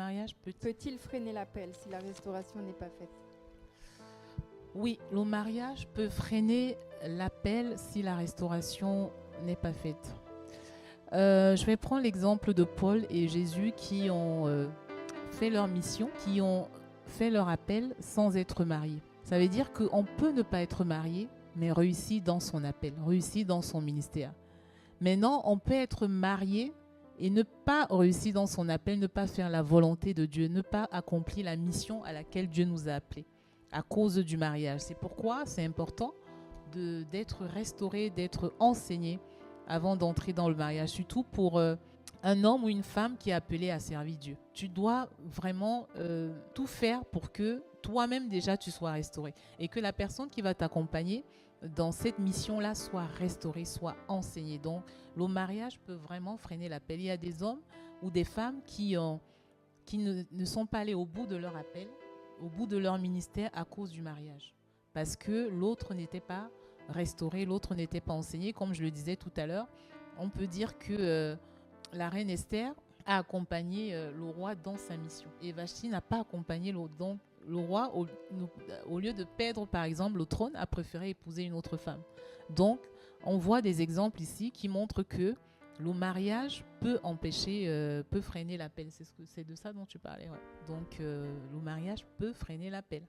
mariage peut-il freiner l'appel si la restauration n'est pas faite? Oui, le mariage peut freiner l'appel si la restauration n'est pas faite. Je vais prendre l'exemple de Paul et Jésus qui ont fait leur mission, qui ont fait leur appel sans être mariés. Ça veut dire qu'on peut ne pas être marié, mais réussir dans son appel, réussir dans son ministère. Maintenant, on peut être marié et ne pas réussir dans son appel, ne pas faire la volonté de Dieu, ne pas accomplir la mission à laquelle Dieu nous a appelés à cause du mariage. C'est pourquoi c'est important d'être restauré, d'être enseigné avant d'entrer dans le mariage, surtout pour un homme ou une femme qui est appelé à servir Dieu. Tu dois vraiment tout faire pour que toi-même déjà tu sois restauré et que la personne qui va t'accompagner dans cette mission-là soit restaurée, soit enseignée. Donc le mariage peut vraiment freiner l'appel. Il y a des hommes ou des femmes qui ne sont pas allés au bout de leur appel, au bout de leur ministère à cause du mariage. Parce que l'autre n'était pas restauré, l'autre n'était pas enseigné. Comme je le disais tout à l'heure, on peut dire que la reine Esther a accompagné le roi dans sa mission. Et Vashti n'a pas accompagné donc le roi, au lieu de perdre par exemple le trône, a préféré épouser une autre femme. Donc, on voit des exemples ici qui montrent que le mariage peut empêcher, peut freiner l'appel. C'est de ça dont tu parlais. Ouais. Donc, le mariage peut freiner l'appel.